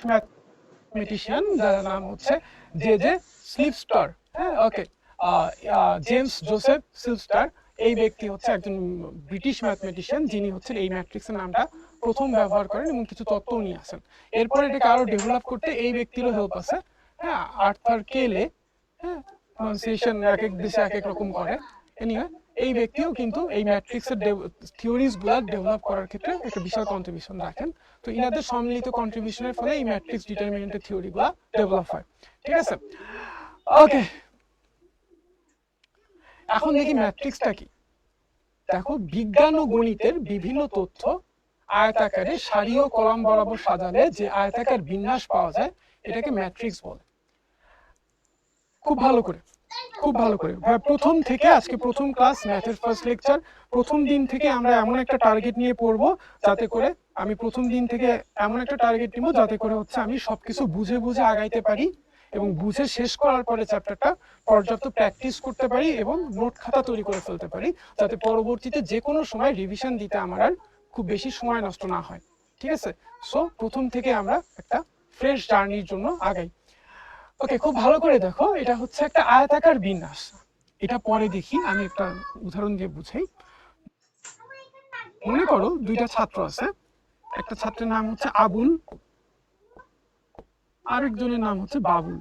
Mathematician যার নাম হচ্ছে জে স্লিপস্টার। হ্যাঁ, ওকে, জেমস জোসেফ স্লিপস্টার এই ব্যক্তি হচ্ছে একজন ব্রিটিশ ম্যাথমেটিশিয়ান, যিনি হচ্ছেন এই ম্যাট্রিক্সের নামটা প্রথম ব্যবহার করেন এবং কিছু তত্ত্ব নিয়ে আসেন। এরপর এটাকে আরো ডেভেলপ করতে এই ব্যক্তিরও হেল্প আছে। হ্যাঁ, আর্থার কেলে। হ্যাঁ, প্রনাউন্সিয়েশন এক এক দেশে এক এক রকম করে। এনিওয়ে, এই ব্যক্তিও কিন্তু এই ম্যাট্রিক্সের থিওরিজ গুলা ডেভেলপ করার ক্ষেত্রে একটা বিশাল কন্ট্রিবিউশন রাখেন। তো ইনাদের সম্মিলিত কন্ট্রিবিউশনের ফলে এই ম্যাট্রিক্স ডিটারমিনেন্টের থিওরিগুলো ডেভেলপ হয়। ঠিক আছে, ওকে, এখন দেখি ম্যাট্রিক্সটা কি। দেখো, বিজ্ঞান ও গণিতের বিভিন্ন তথ্য আয়তাকারে সারি ও কলাম বরাবর সাজালে যে আয়তাকার বিন্যাস পাওয়া যায় এটাকে ম্যাট্রিক্স বলে। খুব ভালো করে, খুব ভালো করে প্রথম থেকে, আজকে প্রথম ক্লাস, ম্যাথের ফার্স্ট লেকচার, প্রথম দিন থেকে আমরা এমন একটা টার্গেট নিয়ে পড়বো যাতে করে আমি প্রথম দিন থেকে এমন একটা টার্গেট নিব যাতে করে হচ্ছে আমি সবকিছু বুঝে বুঝে আগাইতে পারি এবং বুঝে শেষ করার পরে চ্যাপ্টারটা পর্যাপ্ত প্র্যাকটিস করতে পারি এবং নোট খাতা তৈরি করে ফেলতে পারি, যাতে পরবর্তীতে যে কোনো সময় রিভিশন দিতে আমার আর খুব বেশি সময় নষ্ট না হয়। ঠিক আছে, সো প্রথম থেকে আমরা একটা ফ্রেশ জার্নির জন্য আগাই। ওকে, খুব ভালো করে দেখো, এটা হচ্ছে একটা আয়তাকার বিন্যাস। এটা পরে দেখি, আমি একটা উদাহরণ দিয়ে বুঝাই। মনে করো দুইটা ছাত্র আছে, একটা ছাত্রের নাম হচ্ছে আবুল, আরেকজনের নাম হচ্ছে বাবুল।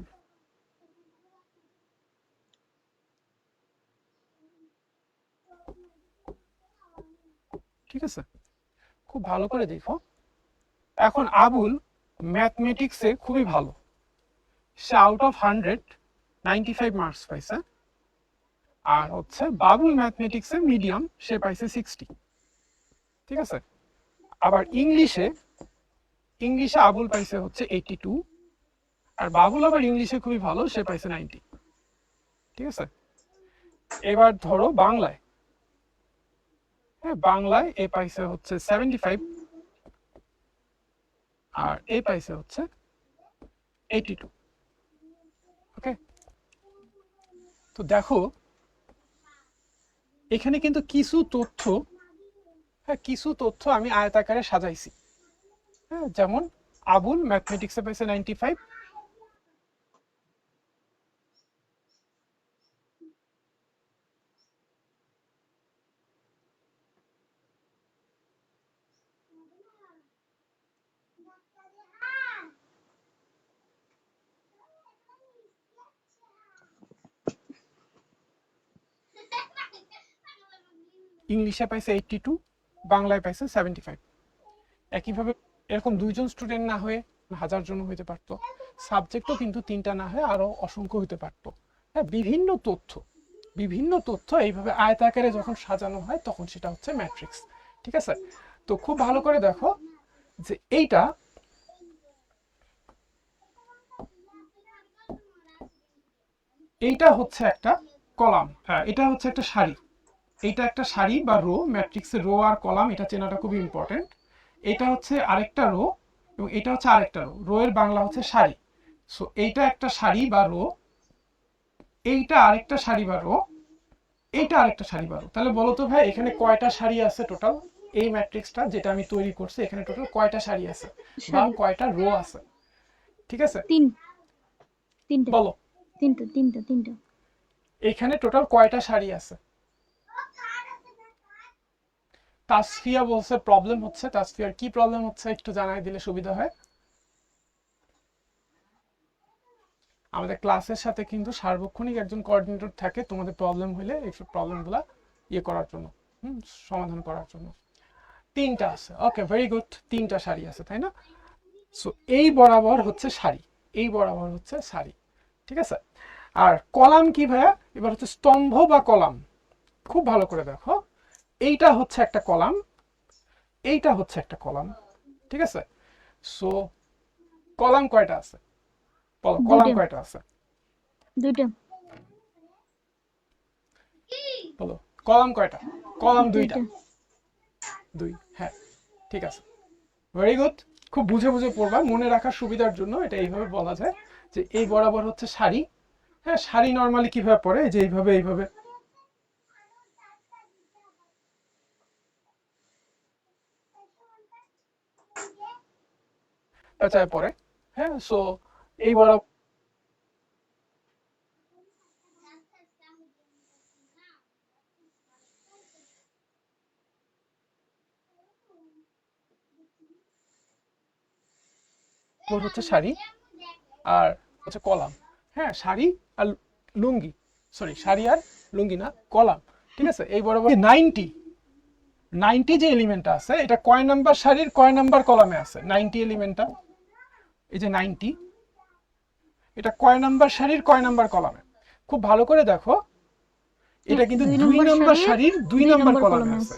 ঠিক আছে, খুব ভালো করে দেখো। এখন আবুল ম্যাথমেটিক্সে খুবই ভালো, সে আউট অফ 100 95 মার্কস পাইছে। আর হচ্ছে বাবুল ম্যাথমেটিক্সে মিডিয়াম, সে পাইছে 60। ঠিক আছে, আবার ইংলিশে আবুল পাইছে হচ্ছে 82, আর বাবুল আবার ইংলিশে খুবই ভালো, সে পাইছে 90। ঠিক আছে, এবার ধরো বাংলায়, হ্যাঁ, বাংলায় এ পাইছে হচ্ছে 75 আর এ পাইছে হচ্ছে 82। ওকে, তো দেখো এখানে কিন্তু কিছু তথ্য, হ্যাঁ, কিছু তথ্য আমি আয়তাকারে সাজাইছি। হ্যাঁ, যেমন আবুল ম্যাথমেটিক্সে পাইছে 95, ইংলিশে পাইছে 82, বাংলায় পাইছে 75। একইভাবে এরকম দুইজন স্টুডেন্ট না হয়ে 1000 জন হইতে পারতো, সাবজেক্টও কিন্তু 3টা না হয়ে আরো অসংখ্য হইতে পারতো। হ্যাঁ, বিভিন্ন তথ্য এইভাবে আয়তাকারে যখন সাজানো হয় তখন সেটা হচ্ছে ম্যাট্রিক্স। ঠিক আছে, তো খুব ভালো করে দেখো যে এইটা হচ্ছে একটা কলাম, এটা হচ্ছে একটা সারি, এইটা একটা সারি বা রো, ম্যাট্রিক্সের রো আর কলাম এটা চেনাটা খুবই ইম্পর্টেন্ট। এটা হচ্ছে আরেকটা রো এবং এটা হচ্ছে আরেকটা রো, রো এর বাংলা হচ্ছে সারি। সো এইটা একটা সারি বা রো, এইটা আরেকটা সারি বা রো, এইটা আরেকটা সারি বা রো। তাহলে বলো তো ভাই, এখানে কয়টা সারি আছে টোটাল? এই ম্যাট্রিক্সটা যেটা আমি তৈরি করছি এখানে টোটাল কয়টা সারি আছে বা কয়টা রো আছে? ঠিক আছে, তিনটা। বলো তিনটা। এখানে টোটাল কয়টা সারি আছে? তাসফিয়া বলছে প্রবলেম হচ্ছে। তাসফিয়ার কি প্রবলেম হচ্ছে একটু জানাই দিলে সুবিধা হয়। আমাদের ক্লাসের সাথে কিন্তু সার্বক্ষণিক একজন কোঅর্ডিনেটর থাকে, তোমাদের প্রবলেম হলে এই প্রবলেমগুলো ইয়ে করার জন্য, সমাধান করার জন্য। 3টা আছে, ওকে, ভেরি গুড, 3টা সারি আছে, তাই না? সো এই বরাবর হচ্ছে সারি, এই বরাবর হচ্ছে সারি। ঠিক আছে, আর কলাম কি ভাইয়া? এবার হচ্ছে স্তম্ভ বা কলাম। খুব ভালো করে দেখো, এইটা হচ্ছে একটা কলাম, এইটা হচ্ছে একটা কলাম। ঠিক আছে, সো কলাম কয়টা আছে? বলো, কলাম কয়টা আছে? দুইটা। বলো, কলাম কয়টা? কলাম 2টা। 2, হ্যাঁ, ঠিক আছে, ভেরি গুড। খুব বুঝে বুঝে পড়বা, মনে রাখার সুবিধার জন্য এটা এইভাবে বলা যায় যে এই বরাবর হচ্ছে সারি। হ্যাঁ, সারি নর্মালি কিভাবে পড়ে, যে এইভাবে এইভাবে পেঁচায় পড়ে। হ্যাঁ, সো এই বরাবর হচ্ছে শাড়ি আর হচ্ছে কলাম। হ্যাঁ, শাড়ি আর লুঙ্গি, সরি শাড়ি আর লুঙ্গি না, কলাম। ঠিক আছে, এই বরাবর 90 যে এলিমেন্টটা আছে এটা কয় নাম্বার শাড়ির কয় নাম্বার কলামে আছে? 90 এলিমেন্টটা, এই যে 90, এটা কয় নাম্বার শাড়ির কয় নাম্বার কলামে? খুব ভালো করে দেখো, এটা কিন্তু 2 নাম্বার শাড়ির 2 নাম্বার কলামে আছে।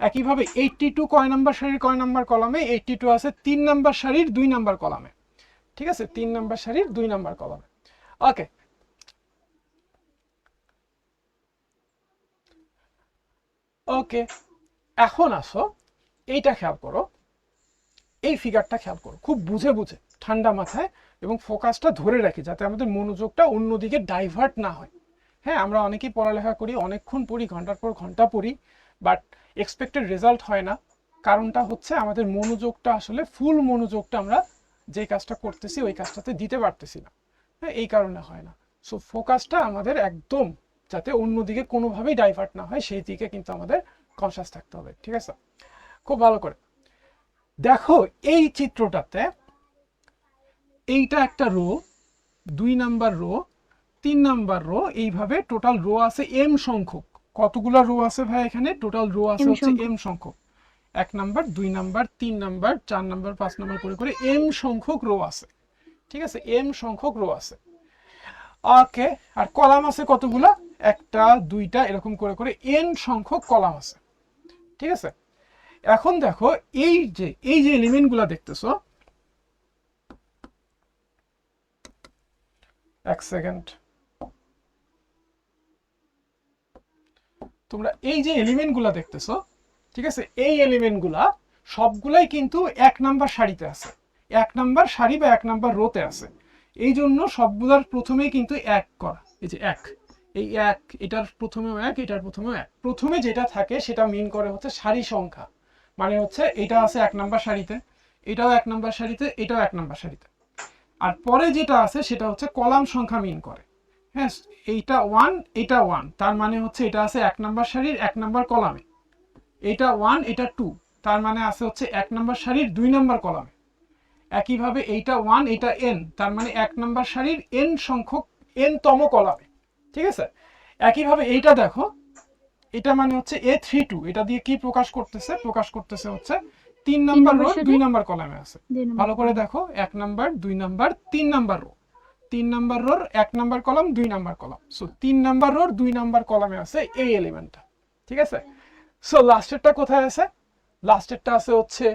একইভাবে 82 কয় নাম্বার শাড়ির কয় নাম্বার কলামে? 82 আছে 3 নাম্বার শাড়ির 2 নাম্বার কলামে। ঠিক আছে, 3 নাম্বার শাড়ির 2 নাম্বার কলামে। ওকে, ওকে, এখন আসো এইটা খেয়াল করো, এই ফিগারটা খেয়াল করো, খুব বুঝে বুঝে ঠান্ডা মাথায় এবং ফোকাসটা ধরে রাখি যাতে আমাদের মনোযোগটা অন্যদিকে ডাইভার্ট না হয়। হ্যাঁ, আমরা অনেকেই পড়ালেখা করি, অনেকক্ষণ পড়ি, ঘন্টার পর ঘন্টা পড়ি, বাট এক্সপেক্টেড রেজাল্ট হয় না। কারণটা হচ্ছে আমাদের মনোযোগটা আসলে ফুল মনোযোগটা আমরা যে কাজটা করতেছি ওই কাজটাতে দিতে পারতেছি না। হ্যাঁ, এই কারণে হয় না। সো ফোকাসটা আমাদের একদম যাতে অন্যদিকে কোনোভাবেই ডাইভার্ট না হয় সেই দিকে কিন্তু আমাদের কনসাস থাকতে হবে। ঠিক আছে, খুব ভালো করে দেখো এই চিত্রটাতে, এইটা একটা row, 2 number row, 3 number row, এইভাবে টোটাল রো আছে এম সংখ্যক। কতগুলো রো আছে ভাই এখানে? টোটাল রো আছে হচ্ছে এম সংখ্যক। 1 number, 2 number, 3 number, 4 number, 5 number করে করে এম সংখ্যক রো আছে। ঠিক আছে, এম সংখ্যক রো আছে। ওকে, আর কলাম আছে কতগুলো? 1টা 2টা এরকম করে করে এন সংখ্যক কলাম আছে। ঠিক আছে, এখন দেখো এই যে এলিমেন্টগুলো দেখতেছো, এক সেকেন্ড, তোমরা এই যে এলিমেন্টগুলো দেখতেছো, ঠিক আছে, এই এলিমেন্টগুলা সবগুলাই কিন্তু 1 নাম্বার সারিতে আছে, 1 নাম্বার সারি বা 1 নাম্বার রোতে আছে। এই জন্য সবগুলার প্রথমেই কিন্তু 1 করা, এই যে 1, এই 1, এটার প্রথমেও 1, এটার প্রথমেও 1। প্রথমে যেটা থাকে সেটা মিন করে হচ্ছে সারি সংখ্যা, মানে হচ্ছে এটা আছে 1 নাম্বার সারিতে, এটাও 1 নাম্বার সারিতে, এটাও 1 নাম্বার সারিতে। আর পরে যেটা আছে সেটা হচ্ছে কলাম সংখ্যা মিন করে। হ্যাঁ, এইটা 1, এটা 1, তার মানে হচ্ছে এটা আছে 1 নাম্বার সারির 1 নাম্বার কলামে। এটা 1, এটা 2, তার মানে আছে হচ্ছে 1 নাম্বার সারির 2 নাম্বার কলামে। একইভাবে এইটা 1, এটা n, তার মানে 1 নাম্বার সারির n সংখ্যক n তম কলামে। ঠিক আছে, একইভাবে এইটা দেখো, এটা মানে হচ্ছে A32, এটা দিয়ে কি প্রকাশ করতেছে? প্রকাশ করতেছে হচ্ছে 3 নাম্বার রো 2 নাম্বার কলামে আছে। ভালো করে দেখো, 1 number, 2 number, 3 number row, 3 number রোর 1 number column, 2 number column. So 3 number রোর 2 নাম্বার কলামে আছে এই এলিমেন্টটা। ঠিক আছে, সো লাস্টেরটা কোথায় আছে? লাস্টেরটা আছে হচ্ছে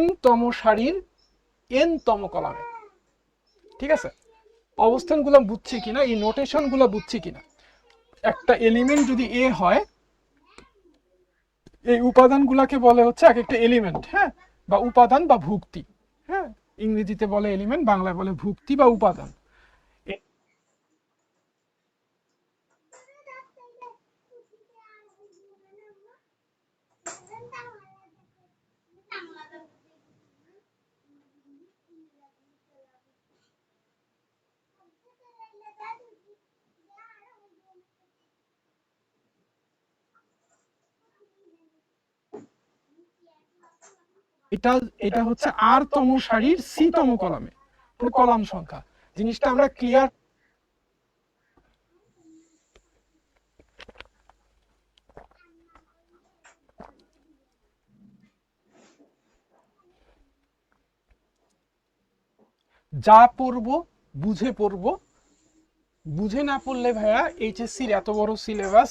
m তম সারির n তম কলামে। ঠিক আছে, অবস্থানগুলো বুঝছি কিনা, এই নোটেশনগুলো বুঝছি কিনা? একটা এলিমেন্ট যদি a হয়, এই উপাদানগুলোকে বলে হচ্ছে এক একটা এলিমেন্ট, হ্যাঁ, বা উপাদান বা ভুক্তি। হ্যাঁ, ইংরেজিতে বলে এলিমেন্ট, বাংলায় বলে ভুক্তি বা উপাদান। এটা এটা হচ্ছে আর তম সারির সি তম কলামে, কলাম সংখ্যা। জিনিসটা আমরা ক্লিয়ার? যা পড়বো বুঝে পড়বো, বুঝে না পড়লে ভাইয়া এইচএসসির এত বড় সিলেবাস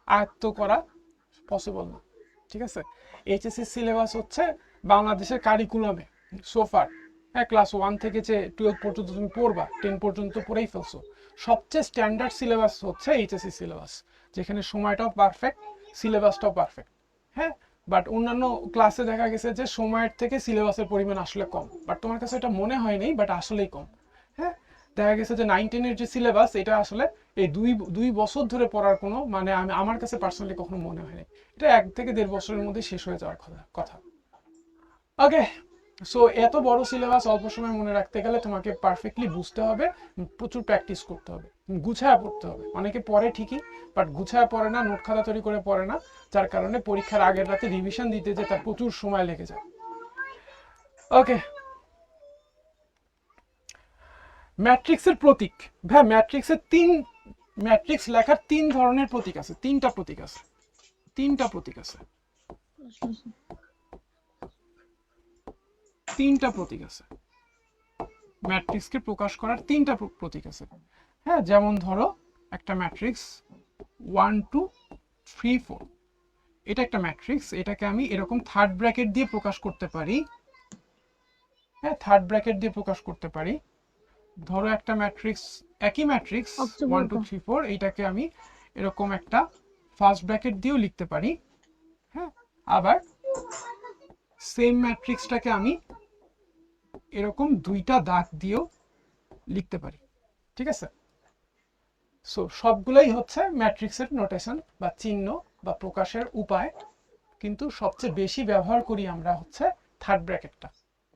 আয়ত্ত করা পসিবল না। ঠিক আছে, এইচএসসির সিলেবাস হচ্ছে বাংলাদেশের কারিকুলামে সোফার, হ্যাঁ, ক্লাস 1 থেকে যে 12 পর্যন্ত তুমি পড়বা, 10 পর্যন্ত পড়েই ফেলছো, সবচেয়ে স্ট্যান্ডার্ড সিলেবাস হচ্ছে এইচএসসি সিলেবাস, যেখানে সময়টাও পারফেক্ট, সিলেবাসটাও পারফেক্ট। হ্যাঁ, বাট অন্যান্য ক্লাসে দেখা গেছে যে সময়ের থেকে সিলেবাসের পরিমাণ আসলে কম, বাট তোমার কাছে এটা মনে হয় নাই, বাট আসলেই কম। হ্যাঁ, দেখা গেছে যে 9-10-এর যে সিলেবাস এটা আসলে এই দুই বছর ধরে পড়ার কোনো মানে আমার কাছে পার্সোনালি কখনো মনে হয়নি। এটা 1 থেকে 1.5 বছরের মধ্যে শেষ হয়ে যাওয়ার কথা। ওকে, সো এত বড় সিলেবাস অল্প সময় মনে রাখতে গেলে তোমাকে পারফেক্টলি বুঝতে হবে, প্রচুর প্র্যাকটিস করতে হবে, গুছায়া পড়তে হবে। অনেকে পড়ে ঠিকই, বাট গুছায়া পড়ে না, নোট খাতা তৈরি করে পড়ে না, যার কারণে পরীক্ষার আগের রাতে রিভিশন দিতে যে তার প্রচুর সময় লেগে যায়। ওকে, ম্যাট্রিক্সের প্রতীক। ভাই ম্যাট্রিক্সের ম্যাট্রিক্স লেখার 3 ধরনের প্রতীক আছে, 3টা প্রতীক আছে, 3টা প্রতীক আছে, 3টা প্রতীক আছে। ম্যাট্রিক্সকে প্রকাশ করার 3টা প্রতীক আছে। হ্যাঁ, যেমন ধরো একটা ম্যাট্রিক্স 1 2 3 4, এটা একটা ম্যাট্রিক্স, এটাকে আমি এরকম থার্ড ব্র্যাকেট দিয়ে প্রকাশ করতে পারি। হ্যাঁ, থার্ড ব্র্যাকেট দিয়ে প্রকাশ করতে পারি। ধরো একটা ম্যাট্রিক্স, একই ম্যাট্রিক্স 1 2 3 4, এইটাকে আমি এরকম একটা ফার্স্ট ব্র্যাকেট দিয়েও লিখতে পারি। হ্যাঁ, আবার সেম ম্যাট্রিক্সটাকে আমি এরকম দুইটা দাগ দিয়েও লিখতে পারি। ঠিক আছে? সো সবগুলাই হচ্ছে ম্যাট্রিক্সের নোটেশন বা চিহ্ন বা প্রকাশের উপায়, কিন্তু সবচেয়ে বেশি ব্যবহার করি আমরা হচ্ছে থার্ড ব্র্যাকেটটা।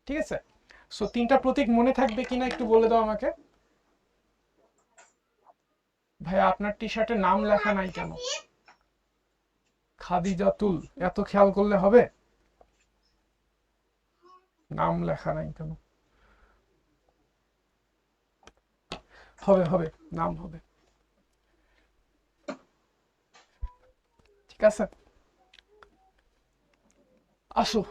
ঠিক আছে? সো 3টা প্রতীক মনে থাকবে কিনা একটু বলে দাও আমাকে। ভাই আপনার টি শার্টে নাম লেখা নাই কেন? খাদিজাতুল, এত খেয়াল করলে হবে? নাম লেখা নাই কেন? হবে হবে, নাম হবে। ঠিক আছে, আসো।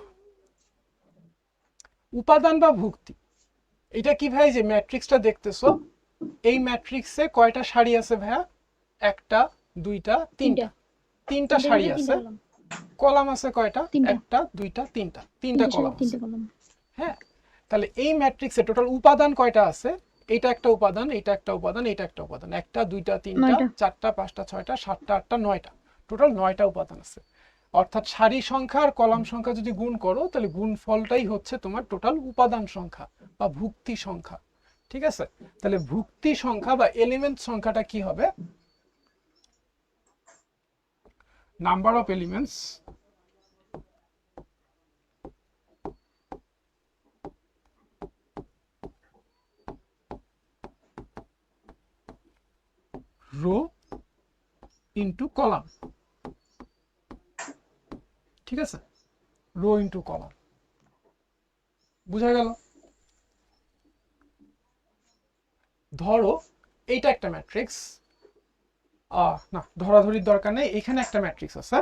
উপাদান বা ভুক্তি, এটা কি ভাই? যে ম্যাট্রিক্সটা দেখতেছো, এই ম্যাট্রিক্সে কয়টা সারি আছে ভাইয়া? একটা, দুইটা, তিনটা। তিনটা সারি আছে। কলাম আছে কয়টা? একটা, দুইটা, তিনটা। তিনটা কলাম আছে। হ্যাঁ, তাহলে এই ম্যাট্রিক্সে টোটাল উপাদান কয়টা আছে? এটা একটা উপাদান, এটা একটা উপাদান, এটা একটা উপাদান। একটা, দুইটা, তিনটা, চারটা, পাঁচটা, ছয়টা, সাতটা, আটটা, নয়টা। টোটাল 9টা উপাদান আছে। অর্থাৎ সারি সংখ্যা আর কলাম সংখ্যা যদি গুণ করো, তাহলে গুণফলটাই হচ্ছে তোমার টোটাল উপাদান সংখ্যা বা ভুক্তি সংখ্যা। ঠিক আছে? তাহলে ভুক্তি সংখ্যা বা এলিমেন্ট সংখ্যাটা কি হবে? Number of elements row into column. ঠিক আছে? Row into column. বুঝা গেল? ধরো এইটা একটা ম্যাট্রিক্স, না ধরাধরির দরকার নেই, এখানে একটা ম্যাট্রিক্স আছে,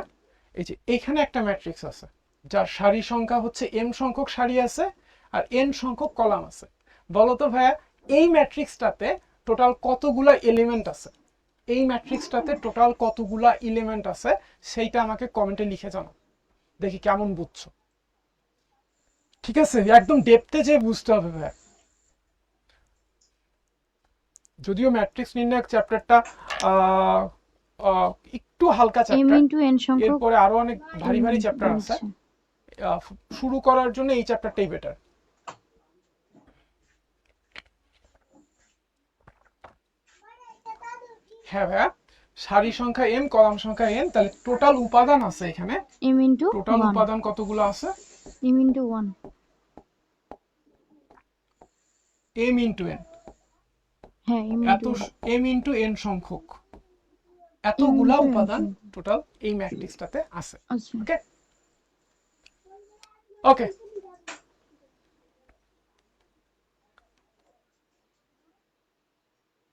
এই যে এখানে একটা ম্যাট্রিক্স আছে যার সারি সংখ্যা হচ্ছে m সংখ্যক সারি আছে আর n সংখ্যক কলাম আছে। বলো তো ভাইয়া, এই ম্যাট্রিক্সটাতে টোটাল কতগুলা এলিমেন্ট আছে? এই ম্যাট্রিক্সটাতে টোটাল কতগুলা এলিমেন্ট আছে সেইটা আমাকে কমেন্টে লিখে জানাও, দেখি কেমন বুঝছো। ঠিক আছে, একদম ডেপথে যে বুঝতে হবে ভাইয়া। যদিও ম্যাট্রিক্স নির্ণায়ক চ্যাপ্টারটা একটু হালকা চ্যাপ্টার, এরপরে আরো অনেক ভারী ভারী চ্যাপ্টার আছে। শুরু করার জন্য এই চ্যাপ্টারটাই বেটার। হ্যাঁ ভাইয়া, সারি সংখ্যা m, কলাম সংখ্যা n, তাহলে টোটাল উপাদান আছে এখানে। টোটাল উপাদান কতগুলো আছে? m into 1, m into n। হ্যাঁ, m into n সংখ্যক এতগুলা উপাদান টোটাল এই ম্যাট্রিক্সটাতে আছে। ওকে ওকে,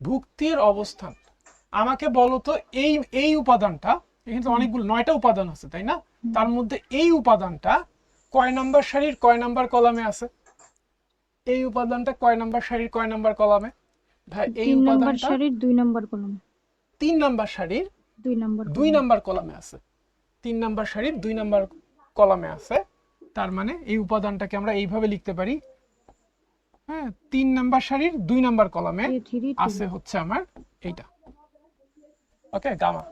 ভুক্তির অবস্থান আমাকে বলো তো। এই এই উপাদানটা, এখানে তো অনেকগুলো 9টা উপাদান আছে তাই না? তার মধ্যে এই উপাদানটা কয় নাম্বার সারির কয় নাম্বার কলামে আছে? এই উপাদানটা কয় নাম্বার সারির কয় নাম্বার কলামে? ভাই এই উপাদানটা সারির 2 নাম্বার কলাম। 3 নাম্বার সারির 2 নাম্বার কলামে আছে। 3 নাম্বার সারির 2 নাম্বার কলামে আছে। তার মানে এই উপাদানটাকে আমরা এইভাবে লিখতে পারি। হ্যাঁ, 3 নাম্বার সারির 2 নাম্বার কলামে আছে হচ্ছে আমার এইটা। ওকে, গামা।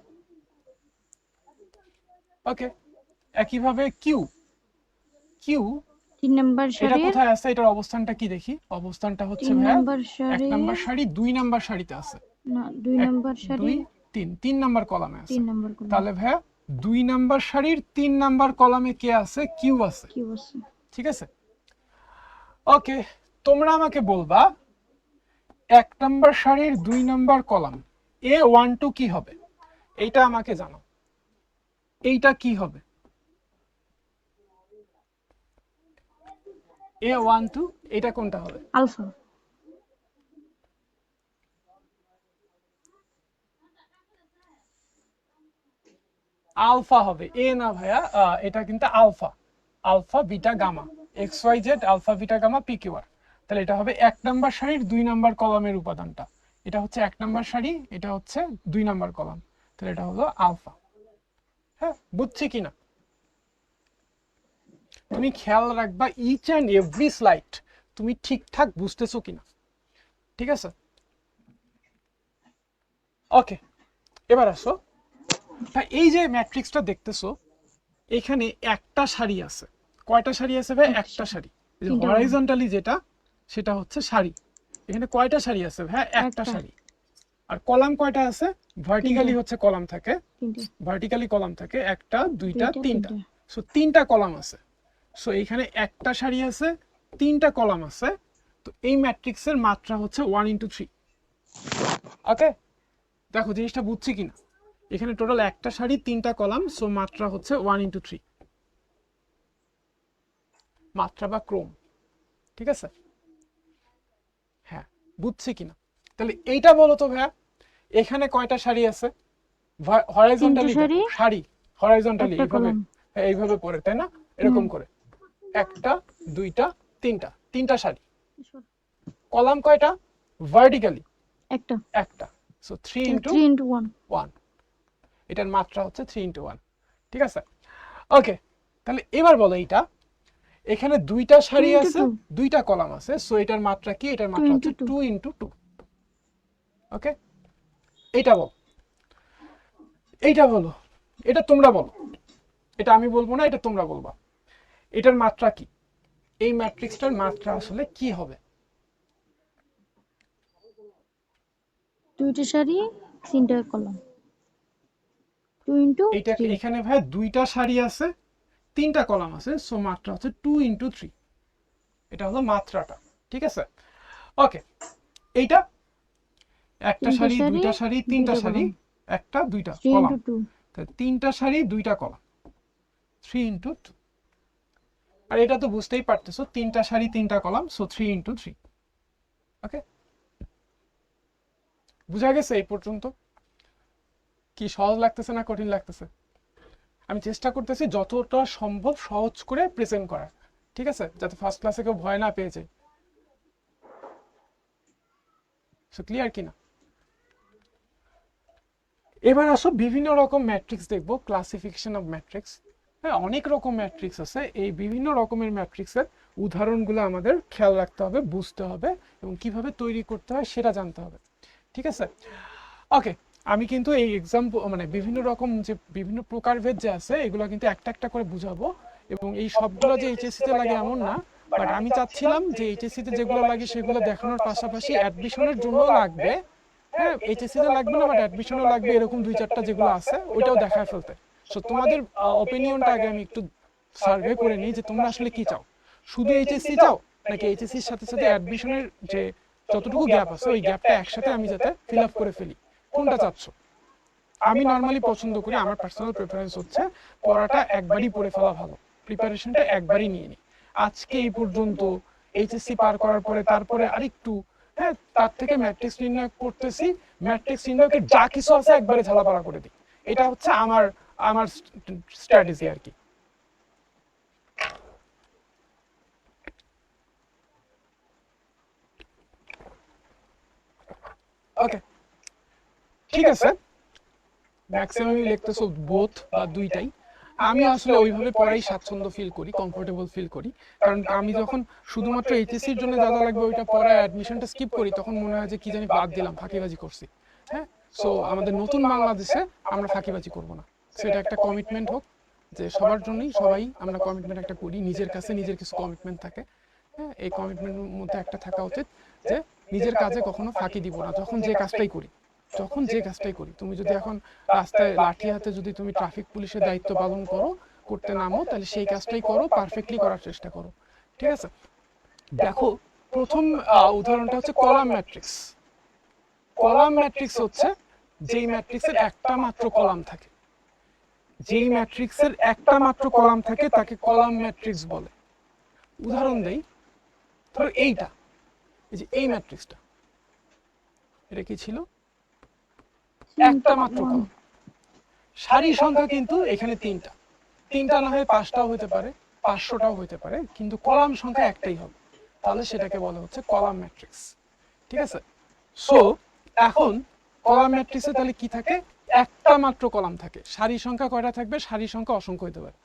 ওকে, একইভাবে কিউ। 3 নাম্বার সারি, এটা কোথায় আছে? এটার অবস্থানটা কি দেখি? অবস্থানটা হচ্ছে ভাইয়া 1 নাম্বার সারি 2 নাম্বার সারিতে আছে। না, 2 নাম্বার সারি 3 নাম্বার কলামে আছে। তাহলে ভাইয়া 2 নাম্বার সারির 3 নাম্বার কলামে কে আছে? কিউ আছে। ঠিক আছে, ওকে, তোমরা আমাকে বলবা 1 নাম্বার সারির 2 নাম্বার কলাম A12 কি হবে, এইটা আমাকে জানাও। এইটা কি হবে? A12 এটা কোনটা হবে? আলফা। আলফা হবে। এ না ভাইয়া, এটা কিন্তু alpha, alpha beta gamma, X Y Z alpha beta gamma P Q R. তাহলে এটা হবে 1 নাম্বার সারির 2 নাম্বার কলামের উপাদানটা। এটা হচ্ছে 1 নাম্বার সারি, এটা হচ্ছে 2 নাম্বার কলাম। তাহলে এটা হলো আলফা। হ্যাঁ, বুঝছি কিনা? তুমি খেয়াল রাখবা ইচ অ্যান্ড এভরি স্লাইড তুমি ঠিকঠাক বুঝতেছো কিনা, ঠিক আছে? ওকে, এবার আসো। এই যে ম্যাট্রিক্সটা দেখতেছো, এখানে একটা সারি আছে। কয়টা সারি আছে ভাই? একটা সারি। হরাইজন্টালি যেটা, সেটা হচ্ছে সারি। এখানে কয়টা সারি আছে ভাই? একটা সারি। আর কলাম কয়টা আছে? ভার্টিক্যালি হচ্ছে কলাম থাকে, ভার্টিক্যালি কলাম থাকে একটা, দুইটা, তিনটা। সো তিনটা কলাম আছে। সো এখানে একটা সারি আছে, তিনটা কলাম আছে। তো এই ম্যাট্রিক্সের মাত্রা হচ্ছে 1/3। ওকে, দেখো জিনিসটা বুঝছি কিনা। এখানে টোটাল একটা সারি, তিনটা কলাম, সো মাত্রা হচ্ছে 1/3, মাত্রা বা ক্রম, ঠিক আছে? হ্যাঁ, বুঝছি কিনা? তাহলে এইটা বলো তো ভাইয়া, এখানে কয়টা সারি আছে? হরাইজন্টালি সারি, হরাইজন্টালি এইভাবে, এইভাবে পড়ে, তাই না? এরকম করে একটা, দুইটা, তিনটা, তিনটা সারি। কলাম কয়টা? ভার্টিক্যালি একটা, একটা। সো 3 × 1, এটার মাত্রা হচ্ছে 3 × 1, ঠিক আছে? ওকে, তাহলে এবার বলো এইটা, এখানে দুইটা সারি আছে, দুইটা কলাম আছে, সো এটার মাত্রা কি? এটার মাত্রা হচ্ছে 2 × 2। ওকে, এইটা বল, এইটা বলো, এটা তোমরা বলো, এটা আমি বলবো না, এটা তোমরা বলবা। এটার মাত্রা কি? এই ম্যাট্রিক্সটার মাত্রা আসলে কি হবে? দুইটা সারি, তিনটা কলাম, 2 × এটা এখানে ভাই দুইটা সারি আছে, তিনটা কলাম আছে, সো মাত্রা হচ্ছে 2 × 3। এটা হলো মাত্রাটা, ঠিক আছে? ওকে, এইটা একটা সারি, দুইটা সারি, তিনটা সারি, একটা, দুইটা কলাম, তাহলে তিনটা সারি, দুইটা কলাম, 3 × 2। আর এটা তো বুঝতেই পারতেছো, তিনটা সারি, তিনটা কলাম, সো 3 × 3। ওকে, বুঝা গেছে এই পর্যন্ত? কি সহজ লাগতেছে না কঠিন লাগতেছে? আমি চেষ্টা করতেছি যতটা সম্ভব সহজ করে প্রেজেন্ট করার, ঠিক আছে, যাতে ফার্স্ট ক্লাসে কেউ ভয় না পেয়ে যায়। সো ক্লিয়ার কিনা? এবার আসো বিভিন্ন রকম ম্যাট্রিক্স দেখবো, ক্লাসিফিকেশন অফ ম্যাট্রিক্স। হ্যাঁ, অনেক রকম ম্যাট্রিক্স আছে। এই বিভিন্ন রকমের ম্যাট্রিক্সের উদাহরণগুলো আমাদের খেয়াল রাখতে হবে, বুঝতে হবে, এবং কিভাবে তৈরি করতে হয় সেটা জানতে হবে, ঠিক আছে? ওকে, আমি কিন্তু এই এক্সাম্পল মানে বিভিন্ন রকম যে বিভিন্ন প্রকারভেদ যে আছে, এগুলো কিন্তু একটা একটা করে বুঝাবো। এবং এই সবগুলো যে এইচএসসি তে লাগে এমন না, বাট আমি চাচ্ছিলাম যে এইচএসসি তে যেগুলো লাগে সেগুলো দেখানোর পাশাপাশি অ্যাডমিশনের জন্য লাগবে। হ্যাঁ, এইচএসসি তে লাগবে না, বাট অ্যাডমিশনও লাগবে, এরকম 2-4টা যেগুলো আছে ওইটাও দেখায় ফেলতে। সো তোমাদের অপিনিয়নটা আগে আমি একটু সার্ভে করে নিই যে তোমরা আসলে কি চাও। শুধু এইচএসসি চাও, নাকি এইচএসসির সাথে সাথে অ্যাডমিশনের যে যতটুকু গ্যাপ আছে ওই গ্যাপটা একসাথে আমি যাতে ফিল আপ করে ফেলি, কোনটা চাচ্ছ? আমি নর্মালি পছন্দ করি, আমার পার্সোনাল প্রেফারেন্স হচ্ছে পড়াটা একবারই পড়ে ফেলা ভালো, প্রিপারেশনটা একবারই নিয়ে নিই। আজকে এই পর্যন্ত এইচএসসি পার করার পরে তারপরে আরেকটু, হ্যাঁ, তার থেকে ম্যাট্রিক্স নির্ণয় করতেছি, ম্যাট্রিক্স নির্ণয়কে যা কিছু আছে একবারে ঝালাপালা করে দিই। এটা হচ্ছে আমার আমার স্ট্র্যাটেজি আর কি। ওকে, ঠিক আছে, ম্যাক্সিমাম লিখতেছো বোথ বা দুইটাই। আমি আসলে ওইভাবে পড়াই স্বাচ্ছন্দ্য ফিল করি, কমফোর্টেবল ফিল করি। কারণ আমি যখন শুধুমাত্র এইচএসসির জন্য যা যা লাগবে ওইটা পড়ায় অ্যাডমিশনটা স্কিপ করি, তখন মনে হয় যে কি জানি বাদ দিলাম, ফাঁকিবাজি করছি। হ্যাঁ, সো আমাদের নতুন বাংলাদেশে আমরা ফাঁকিবাজি করব না। সেটা একটা কমিটমেন্ট হোক যে সবার জন্যই, সবাই আমরা কমিটমেন্ট একটা করি, নিজের কাছে নিজের কিছু কমিটমেন্ট থাকে। হ্যাঁ, এই কমিটমেন্টের মধ্যে একটা থাকা উচিত যে নিজের কাজে কখনো ফাঁকি দিব না, যখন যে কাজটাই করি। যখন যে কাজটাই করি, তুমি যদি এখন রাস্তায় লাঠি হাতে যদি তুমি ট্রাফিক পুলিশের দায়িত্ব পালন করতে নামো, তাহলে সেই কাজটাই করো, পারফেক্টলি করার চেষ্টা করো, ঠিক আছে? দেখো প্রথম উদাহরণটা হচ্ছে কলাম ম্যাট্রিক্স। কলাম ম্যাট্রিক্স হচ্ছে যেই ম্যাট্রিক্সের একটা মাত্র কলাম থাকে, যেই ম্যাট্রিক্সের একটা মাত্র কলাম থাকে তাকে কলাম ম্যাট্রিক্স বলে। উদাহরণ দেই, ধরো এইটা, এই যে এই ম্যাট্রিক্সটা, এটা কি ছিল? একটা মাত্র কলাম। সারি সংখ্যা কিন্তু এখানে তিনটা, তিনটা না হয় পাঁচটাও হতে পারে, 500টাও হতে পারে, কিন্তু কলাম সংখ্যা একটাই হবে, তাহলে সেটাকে বলা হচ্ছে কলাম ম্যাট্রিক্স। ঠিক আছে? সো এখন কলাম ম্যাট্রিক্সে তাহলে কি থাকে? একটা মাত্র কলাম থাকে। সারি সংখ্যা কয়টা থাকবে? সারি সংখ্যা অসংখ্য হতে পারে।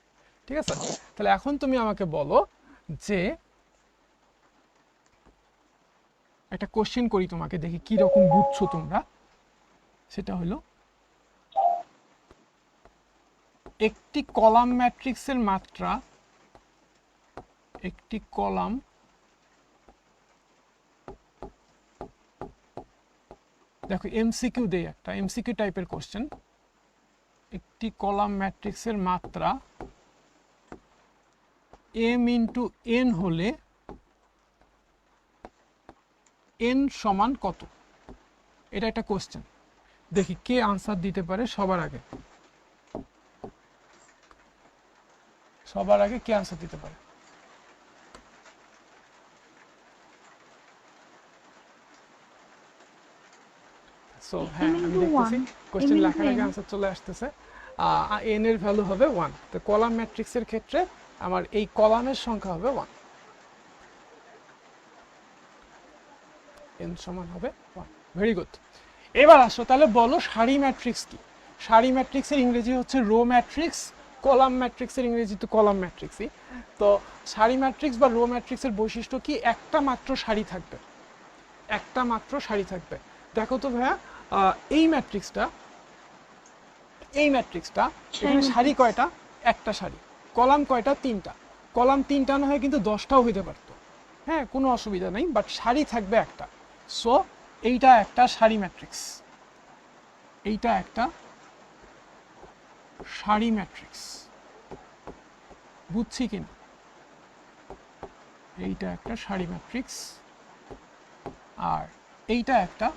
ঠিক আছে? তাহলে এখন তুমি আমাকে বলো যে, একটা কোশ্চেন করি তোমাকে, দেখি কি রকম বুঝছো তোমরা। সেটা হলো, একটি কলাম ম্যাট্রিক্সের মাত্রা, একটি কলাম দেখো এমসিকিউ দেই, একটা এমসিকিউ টাইপের কোশ্চেন। একটি কলাম ম্যাট্রিক্সের মাত্রা m ইন্টু n হলে n সমান কত? এটা একটা কোশ্চেন, দেখি কে আনসার দিতে পারে সবার আগে। সবার আগে কে আনসার দিতে পারে? সো হ্যাঁ, আমি দেখতেছি কোশ্চেন লেখার আগে আনসার চলে আসতেছে। n এর ভ্যালু হবে 1। তো কলাম ম্যাট্রিক্সের ক্ষেত্রে আমার এই কলামের সংখ্যা হবে 1, n সমান হবে 1। Very good. এবার আসো তাহলে বলো সারি ম্যাট্রিক্স কি? সারি ম্যাট্রিক্সের ইংরেজি হচ্ছে রো ম্যাট্রিক্স, কলাম ম্যাট্রিক্সের ইংরেজি তো কলাম ম্যাট্রিক্সই। তো সারি ম্যাট্রিক্স বা রো ম্যাট্রিক্সের বৈশিষ্ট্য কি? একটা মাত্র সারি থাকবে, একটা মাত্র সারি থাকবে। দেখো তো ভাইয়া, এই ম্যাট্রিক্সটা, এই ম্যাট্রিক্সটা, এখানে সারি কয়টা? একটা সারি। কলাম কয়টা? তিনটা। কলাম তিনটা না হয় কিন্তু 10টাও হইতে পারতো, হ্যাঁ কোনো অসুবিধা নেই, বাট সারি থাকবে একটা। সো এইটা একটা সারি ম্যাট্রিক্স, এইটা একটা সারি ম্যাট্রিক্স। বুঝছি কিনা? এইটা একটা সারি ম্যাট্রিক্স, আর এইটা একটা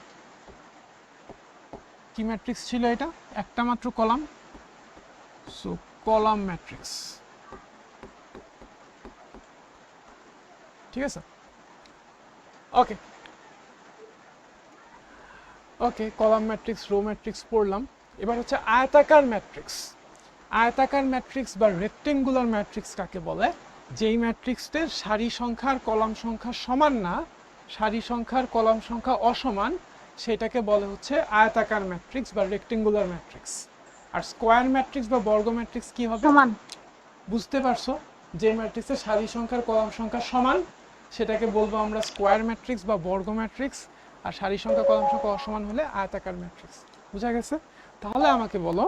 কি ম্যাট্রিক্স ছিল? এটা একটা মাত্র কলাম, সো কলাম ম্যাট্রিক্স। ঠিক আছে? ওকে ওকে, কলাম ম্যাট্রিক্স, রো ম্যাট্রিক্স পড়লাম। এবার হচ্ছে আয়তাকার ম্যাট্রিক্স। আয়তাকার ম্যাট্রিক্স বা রেক্টেঙ্গুলার ম্যাট্রিক্স কাকে বলে? যেই ম্যাট্রিক্সের সারি সংখ্যার কলাম সংখ্যা সমান না, সারি সংখ্যার কলাম সংখ্যা অসমান, সেটাকে বলে হচ্ছে আয়তাকার ম্যাট্রিক্স বা রেক্টেঙ্গুলার ম্যাট্রিক্স। আর স্কোয়ার ম্যাট্রিক্স বা বর্গ ম্যাট্রিক্স কি হবে? সমান। বুঝতে পারছো? যে ম্যাট্রিক্সের সারি সংখ্যার কলাম সংখ্যা সমান, সেটাকে বলবো আমরা স্কোয়ার ম্যাট্রিক্স বা বর্গ ম্যাট্রিক্স। আর সারি সংখ্যা কলাম সংখ্যা অসমান হলে আয়তাকার ম্যাট্রিক্স। বুঝা গেছে? তাহলে আমাকে বলো